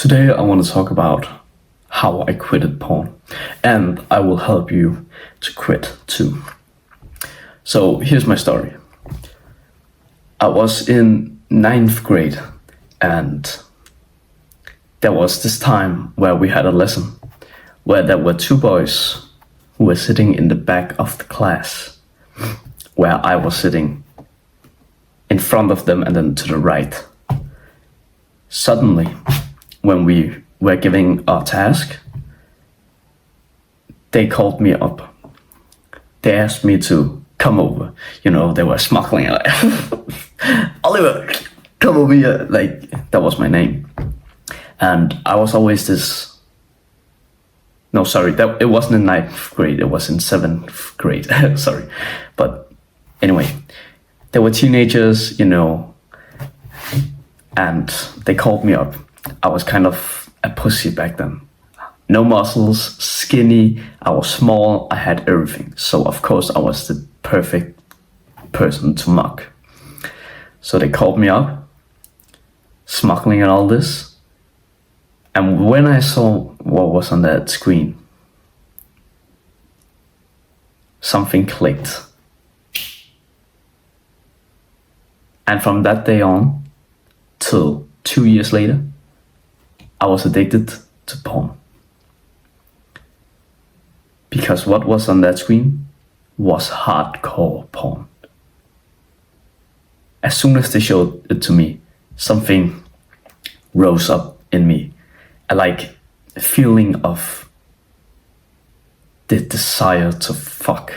Today I want to talk about how I quitted porn, and I will help you to quit too. So here's my story. I was in ninth grade, and there was this time where we had a lesson where there were two boys who were sitting in the back of the class, where I was sitting in front of them and then to the right. Suddenly, when we were giving our task, they called me up. They asked me to come over. They were smuggling. Oliver, come over here. That was my name. And I was always this... No, sorry, it wasn't in ninth grade. It was in seventh grade. Sorry. But anyway, they were teenagers, and they called me up. I was kind of a pussy back then. No muscles, skinny, I was small, I had everything. So of course I was the perfect person to mock. So they called me up, smuggling and all this. And when I saw what was on that screen, something clicked. And from that day on, till 2 years later, I was addicted to porn. Because what was on that screen was hardcore porn. As soon as they showed it to me, something rose up in me. A feeling of the desire to fuck.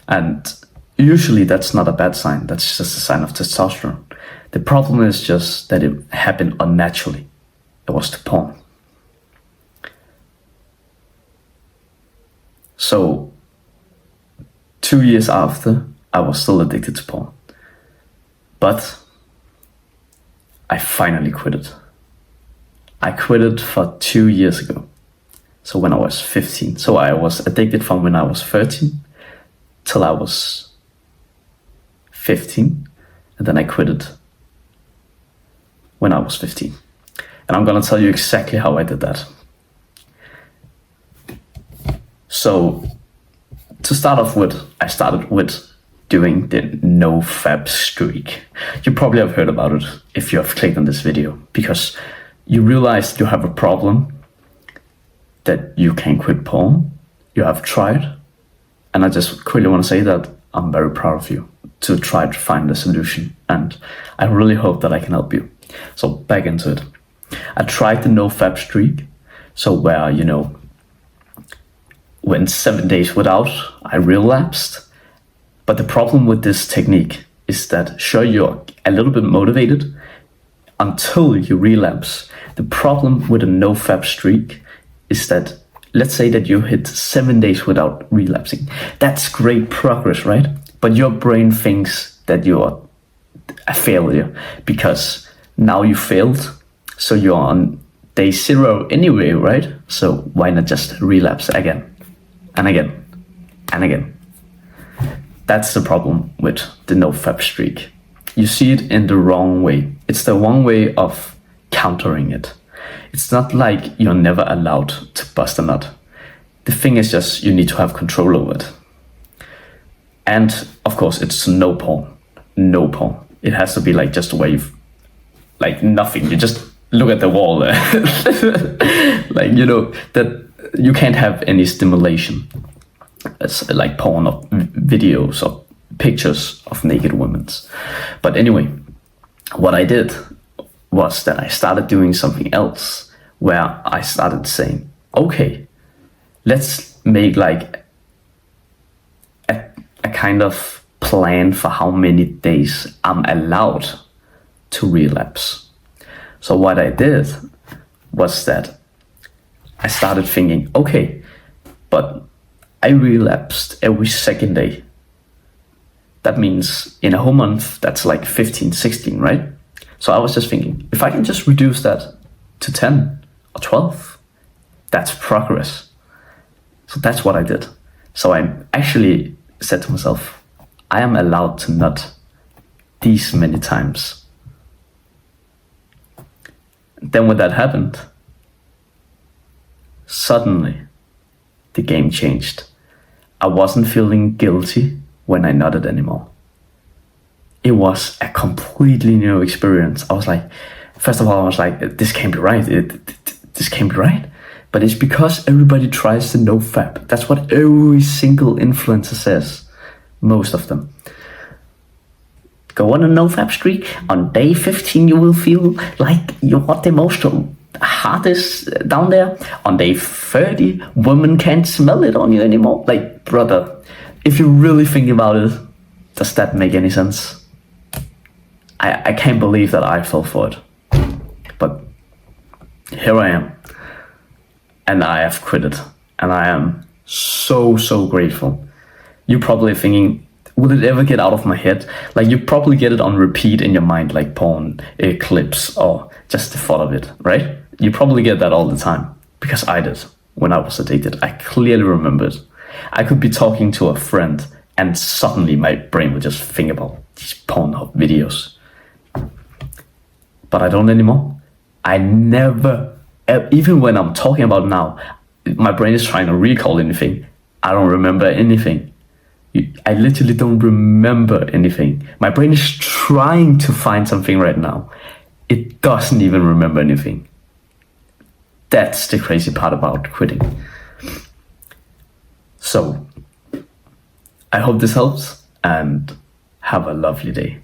And usually that's not a bad sign, that's just a sign of testosterone. The problem is just that it happened unnaturally. It was the porn. So 2 years after, I was still addicted to porn. But I finally quit it. I quit it for 2 years ago. So when I was 15. So I was addicted from when I was 13 till I was 15. And then I quit it when I was 15. And I'm gonna tell you exactly how I did that. So to start off with, I started with doing the NoFap streak. You probably have heard about it if you have clicked on this video, because you realize you have a problem, that you can quit porn. You have tried, and I just quickly want to say that I'm very proud of you to try to find a solution, and I really hope that I can help you. So back into it. I tried the NoFap streak, so where, went 7 days without, I relapsed. But the problem with this technique is that, sure, you're a little bit motivated until you relapse. The problem with a NoFap streak is that, let's say that you hit 7 days without relapsing. That's great progress, right? But your brain thinks that you're a failure because now you failed. So you're on day 0 anyway, right? So why not just relapse again and again and again? That's the problem with the NoFap streak. You see it in the wrong way. It's the wrong way of countering it. It's not like you're never allowed to bust a nut. The thing is just you need to have control over it. And of course, it's no porn. No porn. It has to be just a wave. Nothing. You just look at the wall there. That you can't have any stimulation. It's like porn or videos or pictures of naked women. But anyway, what I did was that I started doing something else, where I started saying, okay, let's make a kind of plan for how many days I'm allowed to relapse. So what I did was that I started thinking, okay, but I relapsed every second day. That means in a whole month, that's 15, 16, right? So I was just thinking, if I can just reduce that to 10 or 12, that's progress. So that's what I did. So I actually said to myself, I am allowed to nut these many times then when that happened, suddenly the game changed. I wasn't feeling guilty when I nodded anymore. It was a completely new experience. I was like, first of all, I was like, this can't be right. This can't be right. But it's because everybody tries to nofap. That's what every single influencer says. Most of them. Go on a nofap streak. On day 15, you will feel like you're the most hardest down there. On day 30, women can't smell it on you anymore. Like, brother, if you really think about it, does that make any sense? I can't believe that I fell for it. But here I am. And I have quit it. And I am so grateful. You're probably thinking, will it ever get out of my head? Like, you probably get it on repeat in your mind, like porn clips or just the thought of it, right? You probably get that all the time. Because I did when I was addicted. I clearly remembered. I could be talking to a friend and suddenly my brain would just think about these Pornhub videos. But I don't anymore. I never, even when I'm talking about it now, my brain is trying to recall anything. I don't remember anything. I literally don't remember anything. My brain is trying to find something right now. It doesn't even remember anything. That's the crazy part about quitting. So, I hope this helps and have a lovely day.